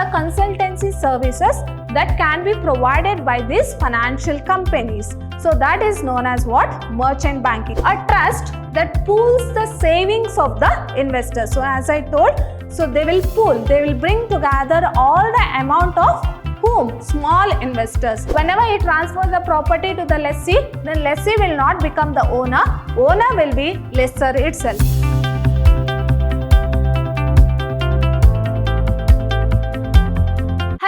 the consultancy services that can be provided by these financial companies. So that is known as what? Merchant banking. A trust that pools the savings of the investors. So as I told, so they will pool, they will bring together all the amount of whom? Small investors. Whenever he transfers the property to the lessee, then lessee will not become the owner. Owner will be lessor itself.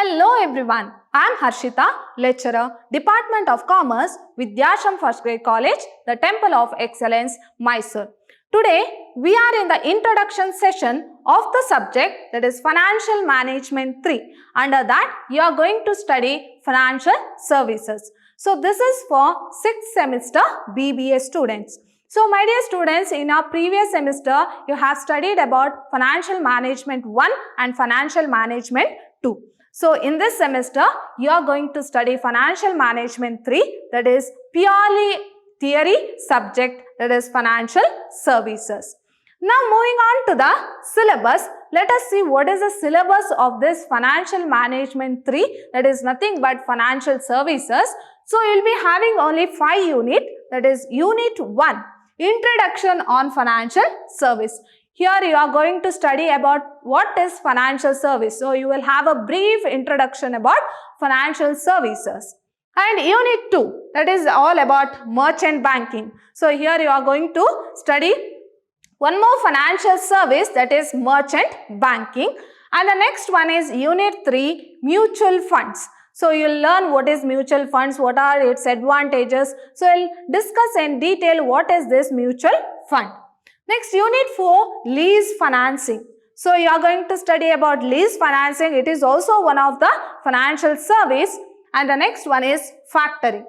Hello everyone, I am Harshita, lecturer, Department of Commerce, Vidyashram First Grade College, the Temple of Excellence, Mysore. Today, we are in the introduction session of the subject that is Financial Management 3. Under that, you are going to study Financial Services. So, this is for 6th semester BBA students. So, my dear students, in our previous semester, you have studied about Financial Management 1 and Financial Management 2. So, in this semester, you are going to study Financial Management 3, that is purely theory subject, that is Financial Services. Now, moving on to the syllabus, let us see what is the syllabus of this Financial Management 3, that is nothing but Financial Services. So, you will be having only 5 units, that is Unit 1, Introduction on Financial Service. Here you are going to study about what is financial service. So, you will have a brief introduction about financial services. And Unit 2, that is all about merchant banking. So, here you are going to study one more financial service, that is merchant banking. And the next one is Unit 3, mutual funds. So, you will learn what is mutual funds, what are its advantages. So, we will discuss in detail what is this mutual fund. Next, Unit 4, lease financing. So, you are going to study about lease financing. It is also one of the financial service. And the next one is factoring.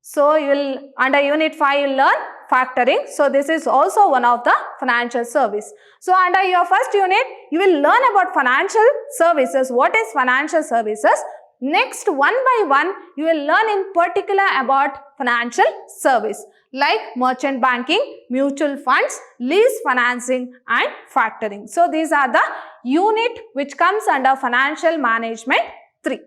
So, you will under Unit 5, you will learn factoring. So, this is also one of the financial service. So, under your first unit, you will learn about financial services. What is financial services? Next, one by one, you will learn in particular about financial service like merchant banking, mutual funds, lease financing and factoring. So, these are the unit which comes under Financial Management 3.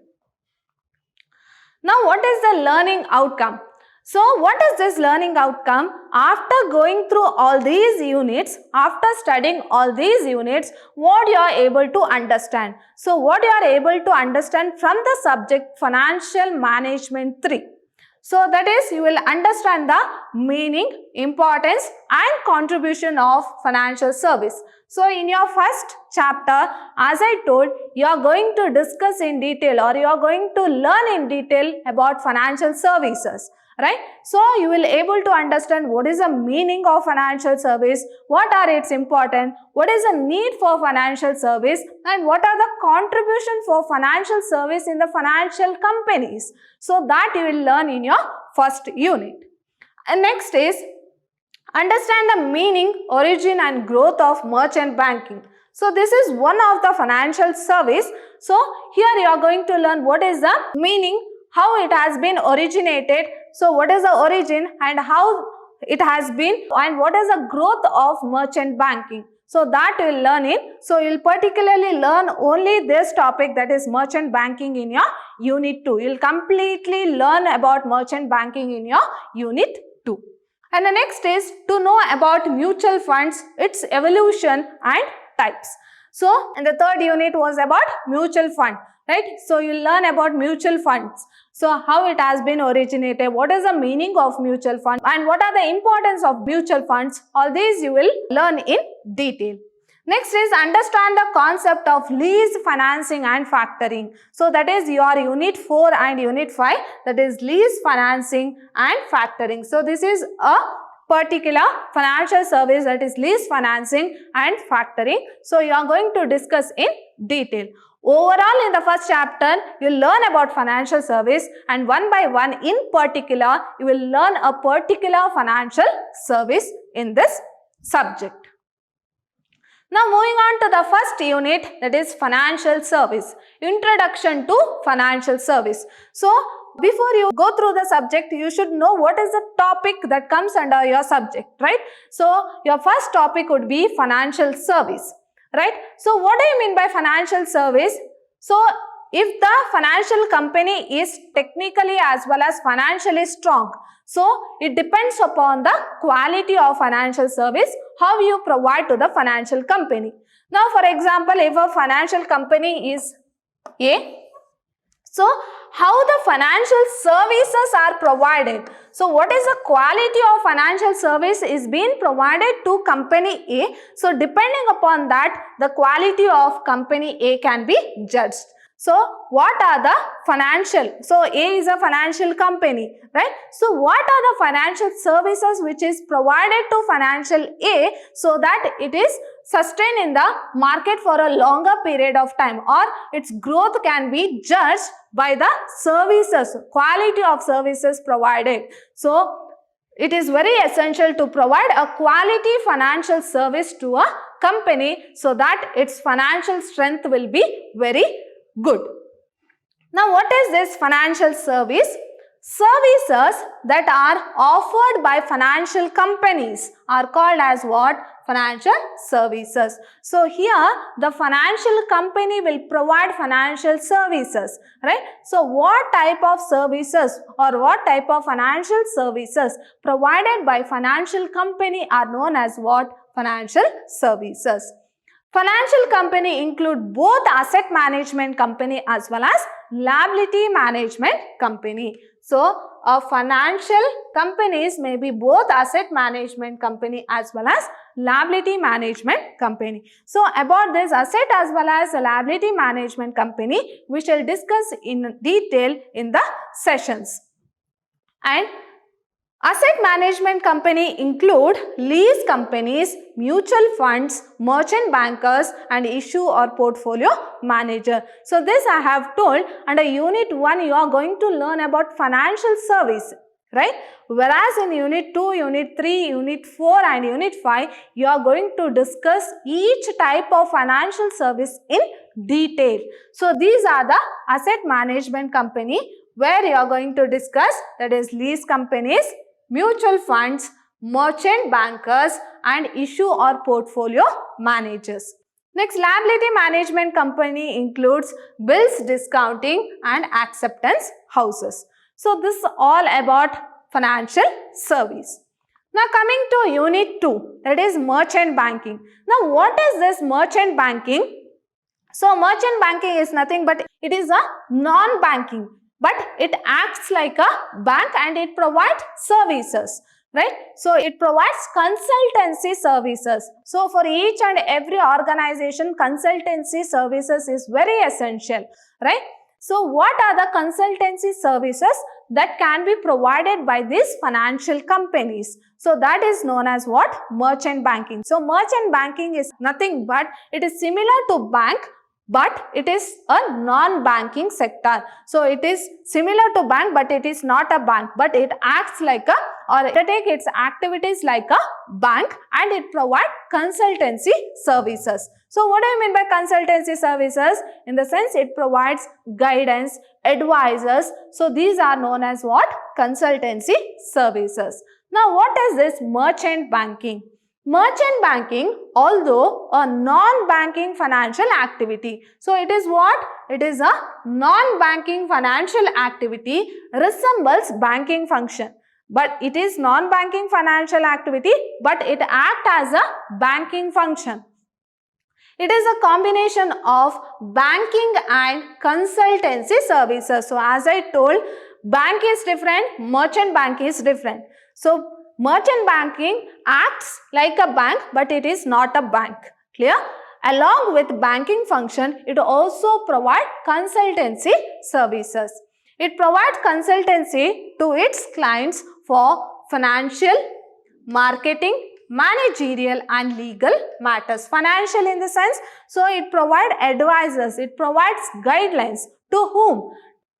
Now, what is the learning outcome? So, what is this learning outcome? After going through all these units, after studying all these units, what you are able to understand? So, what you are able to understand from the subject Financial Management 3. So, that is you will understand the meaning, importance and contribution of financial service. So, in your first chapter, as I told, you are going to discuss in detail or you are going to learn in detail about financial services. Right? So, you will able to understand what is the meaning of financial service, what are its important, what is the need for financial service and what are the contribution for financial service in the financial companies. So, that you will learn in your first unit. And next is understand the meaning, origin and growth of merchant banking. So, this is one of the financial service. So, here you are going to learn what is the meaning, how it has been originated. So, what is the origin and how it has been and what is the growth of merchant banking. So, that you will learn in. So, you will particularly learn only this topic, that is merchant banking, in your Unit 2. You will completely learn about merchant banking in your Unit 2. And the next is to know about mutual funds, its evolution and types. So, and the third unit was about mutual fund. Right? So, you learn about mutual funds. So, how it has been originated, what is the meaning of mutual fund and what are the importance of mutual funds, all these you will learn in detail. Next is understand the concept of lease financing and factoring. So, that is your Unit 4 and Unit 5, that is lease financing and factoring. So, this is a particular financial service, that is lease financing and factoring. So, you are going to discuss in detail. Overall, in the first chapter, you will learn about financial service and one by one in particular, you will learn a particular financial service in this subject. Now, moving on to the first unit, that is financial service, introduction to financial service. So, before you go through the subject, you should know what is the topic that comes under your subject, right? So, your first topic would be financial service. Right? So, what do you mean by financial service? So if the financial company is technically as well as financially strong, so it depends upon the quality of financial service, how you provide to the financial company. Now, for example, if a financial company is A, so how the financial services are provided? So what is the quality of financial service is being provided to company A? So depending upon that, the quality of company A can be judged. So what are the financial? So A is a financial company, right? So what are the financial services which is provided to financial A so that it is sustained in the market for a longer period of time, or its growth can be judged by the services, quality of services provided. So it is very essential to provide a quality financial service to a company so that its financial strength will be very good. Now, what is this financial service? Services that are offered by financial companies are called as what? Financial services. So here the financial company will provide financial services, right? So what type of services or what type of financial services provided by financial company are known as what? Financial services. Financial company include both asset management company as well as liability management company. So, financial companies may be both asset management company as well as liability management company. So, about this asset as well as liability management company, we shall discuss in detail in the sessions. And asset management company include lease companies, mutual funds, merchant bankers and issue or portfolio manager. So this I have told under unit 1 you are going to learn about financial service, right? Whereas in unit 2, unit 3, unit 4 and unit 5 you are going to discuss each type of financial service in detail. So these are the asset management company where you are going to discuss, that is lease companies, mutual funds, merchant bankers and issue or portfolio managers. Next, liability management company includes bills discounting and acceptance houses. So this is all about financial service. Now coming to unit 2, that is merchant banking. Now what is this merchant banking? So merchant banking is nothing but it is a non-banking, but it acts like a bank and it provides services, right? So it provides consultancy services. So for each and every organization, consultancy services is very essential, right? So what are the consultancy services that can be provided by these financial companies? So that is known as what? Merchant banking. So merchant banking is nothing but it is similar to bank, but it is a non-banking sector. So it is similar to bank, but it is not a bank, but it acts like a, or undertake its activities like a bank and it provides consultancy services. So what do you mean by consultancy services? In the sense it provides guidance, advisors. So these are known as what? Consultancy services. Now what is this merchant banking? Merchant banking, although a non-banking financial activity. So it is what? It is a non-banking financial activity, resembles banking function. But it is non-banking financial activity, but it acts as a banking function. It is a combination of banking and consultancy services. So as I told, bank is different, merchant bank is different. So merchant banking acts like a bank, but it is not a bank. Clear? Along with banking function, it also provides consultancy services. It provides consultancy to its clients for financial, marketing, managerial and legal matters. Financial in the sense, so it provides advisors, it provides guidelines to whom?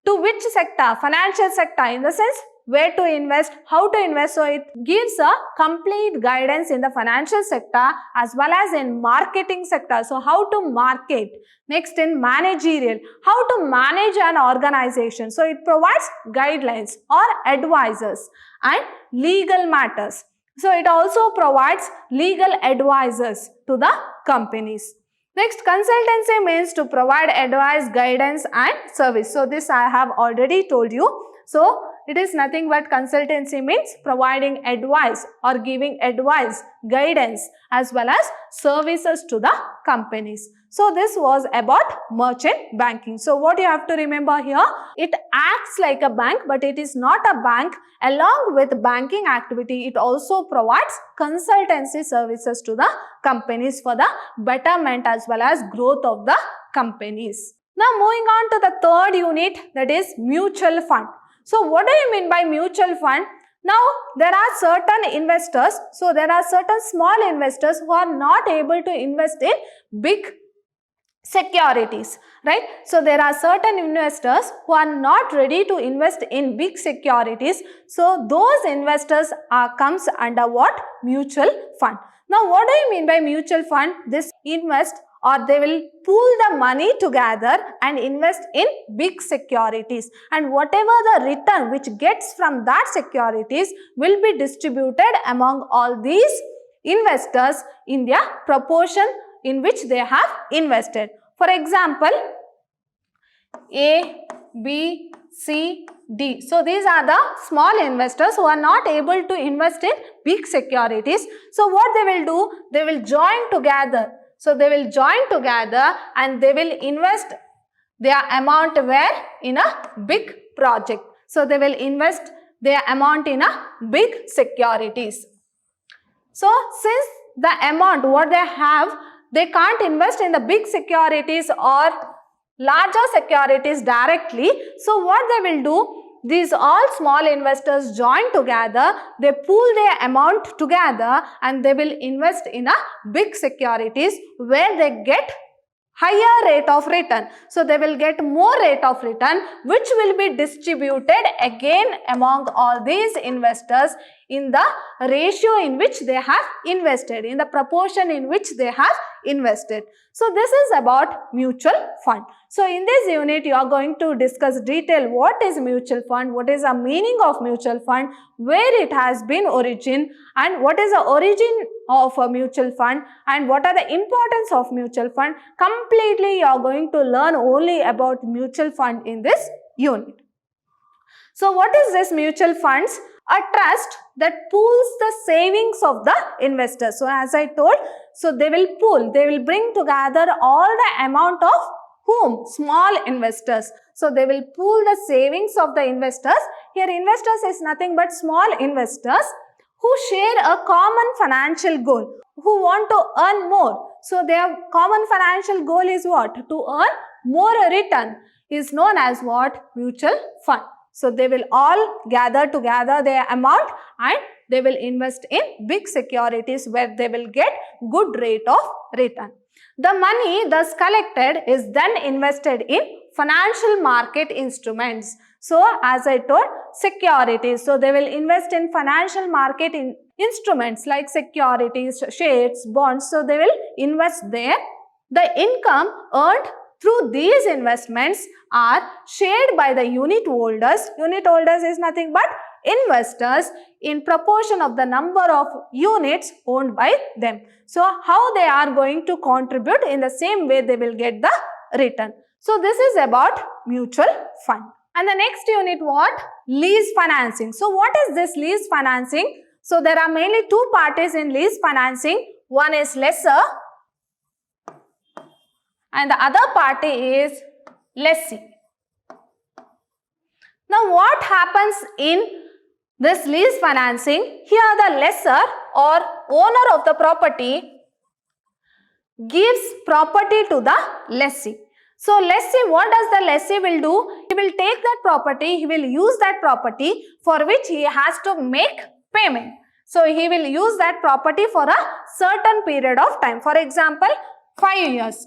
To which sector? Financial sector, in the sense where to invest, how to invest. So it gives a complete guidance in the financial sector as well as in marketing sector. So how to market. Next in managerial, how to manage an organization. So it provides guidelines or advisors and legal matters. So it also provides legal advisors to the companies. Next, consultancy means to provide advice, guidance and service. So this I have already told you. So it is nothing but consultancy means providing advice or giving advice, guidance as well as services to the companies. So this was about merchant banking. So what you have to remember here, it acts like a bank but it is not a bank. Along with banking activity, it also provides consultancy services to the companies for the betterment as well as growth of the companies. Now moving on to the third unit, that is mutual fund. So what do you mean by mutual fund? Now there are certain investors, so there are certain small investors who are not able to invest in big securities, right? So there are certain investors who are not ready to invest in big securities. So those investors comes under what? Mutual fund. Now what do you mean by mutual fund? This invest or they will pool the money together and invest in big securities, and whatever the return which gets from that securities will be distributed among all these investors in their proportion in which they have invested. For example, A, B, C, D. So these are the small investors who are not able to invest in big securities. So what they will do? They will join together. So they will join together and they will invest their amount where? In a big project. So they will invest their amount in a big securities. So since the amount what they have, they can't invest in the big securities or larger securities directly. So what they will do? These all small investors join together, they pool their amount together and they will invest in a big securities where they get higher rate of return. So they will get more rate of return which will be distributed again among all these investors in the ratio in which they have invested, in the proportion in which they have invested. So this is about mutual fund. So in this unit you are going to discuss detail what is mutual fund, what is the meaning of mutual fund, where it has been origin and what is the origin of a mutual fund and what are the importance of mutual fund. Completely you are going to learn only about mutual fund in this unit. So what is this mutual funds? A trust that pools the savings of the investors. So as I told, so they will pool, they will bring together all the amount of whom? Small investors. So they will pool the savings of the investors. Here investors is nothing but small investors who share a common financial goal, who want to earn more. So their common financial goal is what? To earn more return is known as what? Mutual fund. So they will all gather together their amount and they will invest in big securities where they will get good rate of return. The money thus collected is then invested in financial market instruments. So as I told, securities. So they will invest in financial market instruments like securities, shares, bonds. So they will invest there. The income earned through these investments are shared by the unit holders. Unit holders is nothing but investors in proportion of the number of units owned by them. So how they are going to contribute, in the same way they will get the return. So this is about mutual fund. And the next unit what? Lease financing. So what is this lease financing? So there are mainly two parties in lease financing. One is lessor and the other party is lessee. Now what happens in this lease financing? Here the lessor or owner of the property gives property to the lessee. So lessee, what does the lessee will do? He will take that property, he will use that property for which he has to make payment. So he will use that property for a certain period of time. For example, 5 years.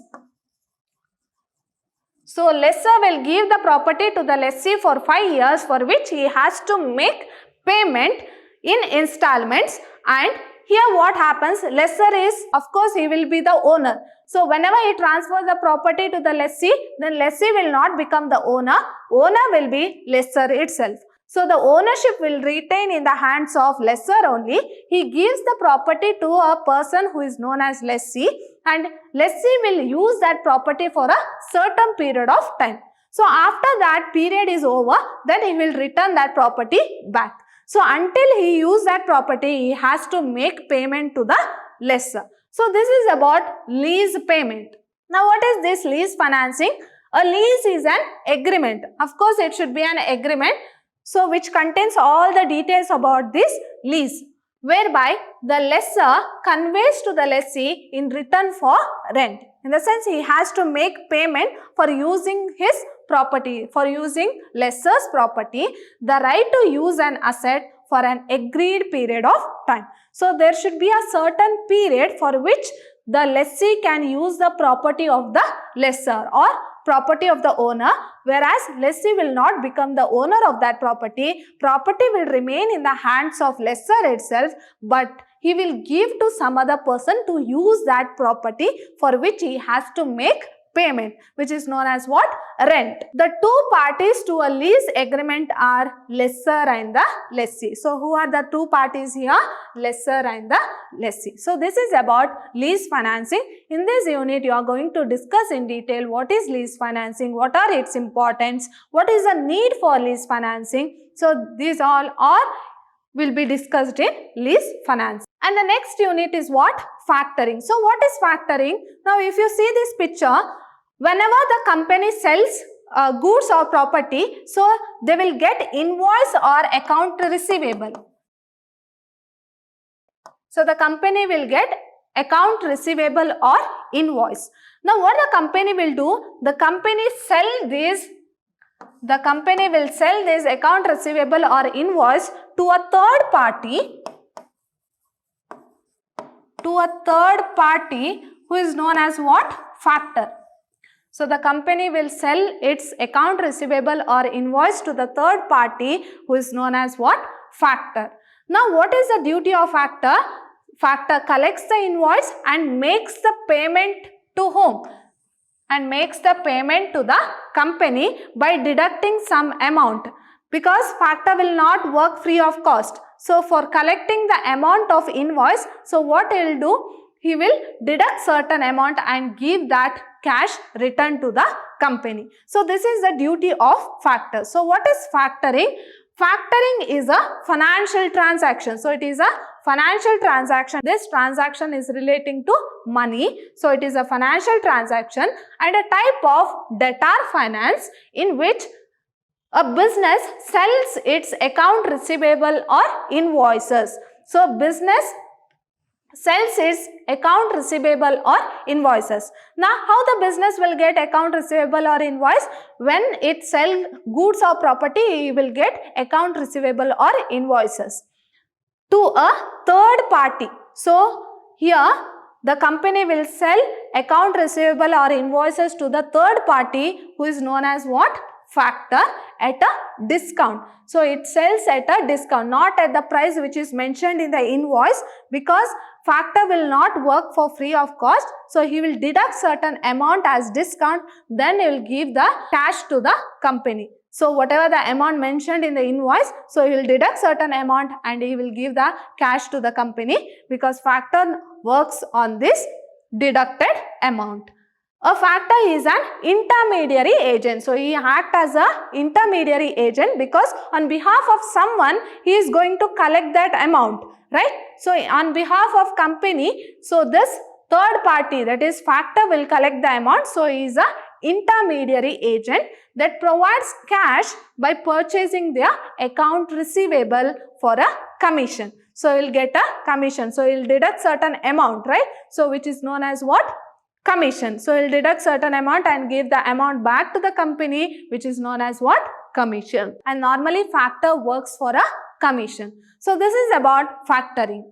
So lessor will give the property to the lessee for 5 years for which he has to make payment in installments. And here what happens? Lessor is, of course, he will be the owner. So whenever he transfers the property to the lessee, then lessee will not become the owner. Owner will be lessor itself. So the ownership will retain in the hands of lessor only. He gives the property to a person who is known as lessee, and lessee will use that property for a certain period of time. So after that period is over, then he will return that property back. So until he uses that property, he has to make payment to the lessor. So this is about lease payment. Now what is this lease financing? A lease is an agreement. Of course it should be an agreement, so which contains all the details about this lease, whereby the lessor conveys to the lessee in return for rent. In the sense, he has to make payment for using his property, for using lessor's property, the right to use an asset for an agreed period of time. So there should be a certain period for which the lessee can use the property of the lessor or property of the owner, whereas lessee will not become the owner of that property. Property will remain in the hands of lessor itself, but he will give to some other person to use that property, for which he has to make payment, which is known as what? Rent. The two parties to a lease agreement are lessor and the lessee. So who are the two parties here? Lessor and the lessee. So this is about lease financing. In this unit, you are going to discuss in detail what is lease financing, what are its importance, what is the need for lease financing. So these all will be discussed in lease finance. And the next unit is what? Factoring. So what is factoring? Now if you see this picture, whenever the company sells goods or property, so they will get invoice or account receivable. So the company will get account receivable or invoice. Now what the company will do? The company will sell this account receivable or invoice to a third party who is known as what? Factor. So the company will sell its account receivable or invoice to the third party who is known as what? Factor. Now what is the duty of factor? Factor collects the invoice and makes the payment to whom? And makes the payment to the company by deducting some amount, because factor will not work free of cost. So for collecting the amount of invoice, so what he will do? He will deduct certain amount and give that cash return to the company. So this is the duty of factor. So what is factoring? Factoring is a financial transaction. So it is a financial transaction. This transaction is relating to money. So it is a financial transaction and a type of debtor finance in which a business sells its account receivable or invoices. So business sells its account receivable or invoices. Now how the business will get account receivable or invoice? When it sells goods or property, it will get account receivable or invoices to a third party. So here the company will sell account receivable or invoices to the third party who is known as what? Factor, at a discount. So it sells at a discount, not at the price which is mentioned in the invoice, because factor will not work for free of cost. So he will deduct certain amount as discount, then he will give the cash to the company. So whatever the amount mentioned in the invoice, so he will deduct certain amount and he will give the cash to the company, because factor works on this deducted amount. A factor is an intermediary agent. So he acts as an intermediary agent, because on behalf of someone he is going to collect that amount, right? So on behalf of company, so this third party, that is factor, will collect the amount. So he is an intermediary agent that provides cash by purchasing their account receivable for a commission. So he will get a commission. So he will deduct certain amount, right? So which is known as what? Commission. So he will deduct certain amount and give the amount back to the company, which is known as what? Commission. And normally factor works for a commission. So this is about factoring.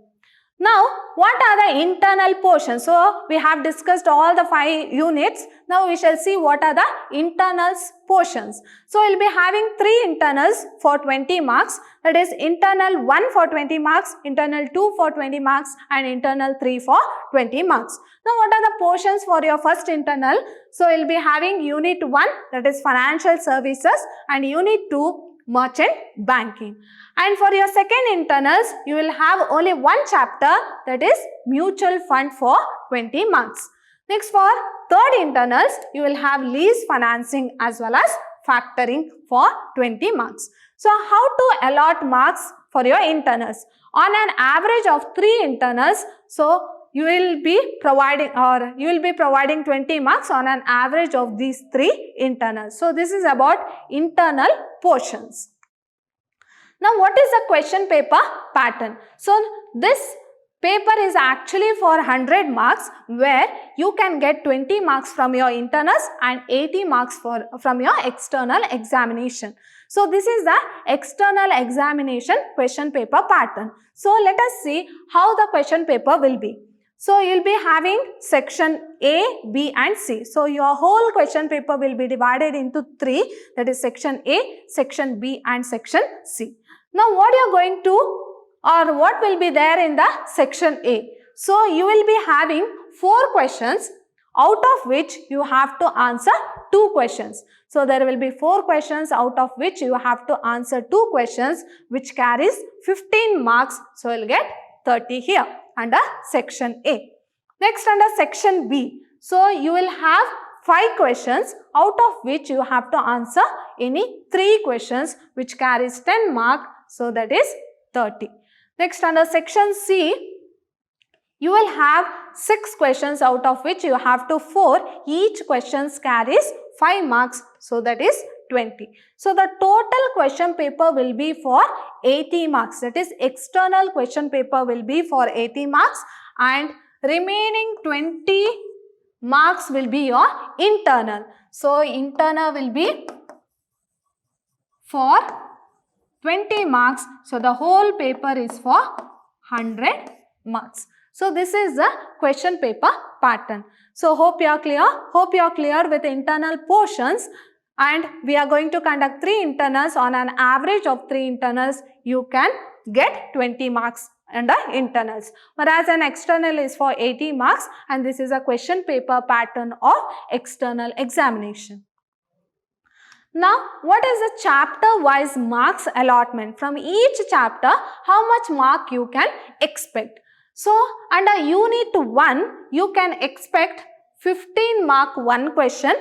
Now, what are the internal portions? So we have discussed all the 5 units. Now we shall see what are the internals portions. So we will be having 3 internals for 20 marks. That is internal 1 for 20 marks, internal 2 for 20 marks and internal 3 for 20 marks. Now what are the portions for your first internal? So we will be having unit 1, that is financial services, and unit 2, merchant banking. And for your second internals, you will have only one chapter, that is mutual fund, for 20 marks. Next, for third internals, you will have lease financing as well as factoring for 20 marks. So how to allot marks for your internals? On an average of 3 internals, so you will be providing 20 marks on an average of these 3 internals. So this is about internal portions. Now what is the question paper pattern? So this paper is actually for 100 marks, where you can get 20 marks from your internals and 80 marks from your external examination. So this is the external examination question paper pattern. So let us see how the question paper will be. So you will be having section A, B and C. So your whole question paper will be divided into 3, that is section A, section B and section C. Now what you are going to, or what will be there in the section A? So you will be having 4 questions, out of which you have to answer 2 questions. So there will be 4 questions, out of which you have to answer 2 questions, which carries 15 marks. So you will get 30 here under section A. Next, under section B, so you will have 5 questions, out of which you have to answer any 3 questions, which carries 10 marks. So that is 30. Next, under section C, you will have 6 questions, out of which you have to 4. Each question carries 5 marks. So that is 20. So the total question paper will be for 80 marks. That is, external question paper will be for 80 marks and remaining 20 marks will be your internal. So internal will be for 20 marks. So the whole paper is for 100 marks. So this is the question paper pattern. So hope you are clear. Hope you are clear with internal portions. And we are going to conduct 3 internals. On an average of 3 internals, you can get 20 marks under internals. Whereas an external is for 80 marks, and this is a question paper pattern of external examination. Now, what is the chapter-wise marks allotment? From each chapter, how much mark you can expect? So, under Unit 1, you can expect 15 mark 1 question,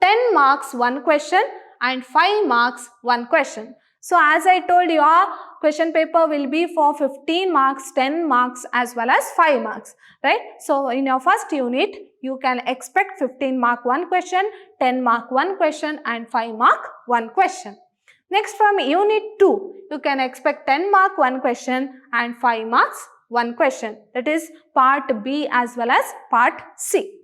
10 marks 1 question and 5 marks 1 question. So, as I told you, your question paper will be for 15 marks, 10 marks as well as 5 marks, right? So, in your first unit, you can expect 15 mark 1 question, 10 mark 1 question and 5 mark 1 question. Next, from Unit 2, you can expect 10 mark 1 question and 5 marks 1 question. That is part B as well as part C.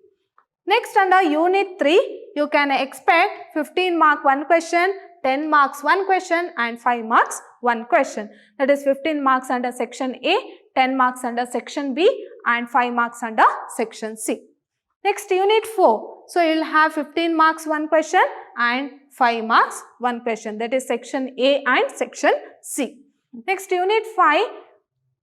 Next, under Unit 3, you can expect 15 mark 1 question, 10 marks 1 question and 5 marks 1 question. That is 15 marks under section A, 10 marks under section B and 5 marks under section C. Next, Unit 4. So, you will have 15 marks 1 question and 5 marks 1 question. That is section A and section C. Next, Unit 5.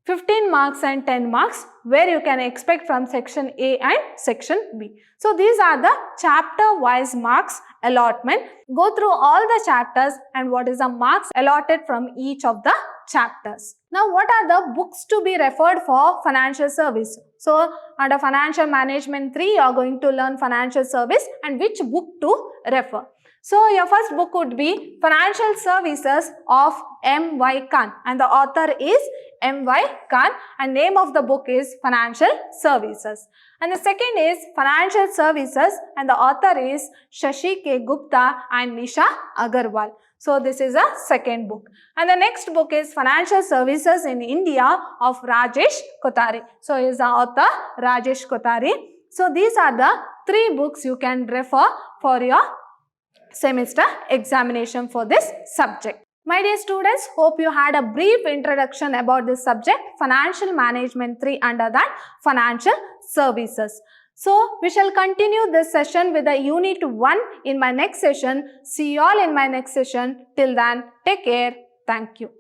15 marks and 10 marks, where you can expect from section A and section B. So these are the chapter wise marks allotment. Go through all the chapters and what is the marks allotted from each of the chapters. Now what are the books to be referred for financial service? So under financial management 3, you are going to learn financial service and which book to refer. So your first book would be Financial Services of M.Y. Khan, and the author is M.Y. Khan, and name of the book is Financial Services. And the second is Financial Services, and the author is Shashi K. Gupta and Nisha Agarwal. So this is a second book. And the next book is Financial Services in India of Rajesh Kothari. So is the author Rajesh Kothari. So these are the 3 books you can refer for your semester examination for this subject. My dear students, hope you had a brief introduction about this subject, Financial Management 3, under that Financial Services. So, we shall continue this session with the Unit 1 in my next session. See you all in my next session. Till then, take care. Thank you.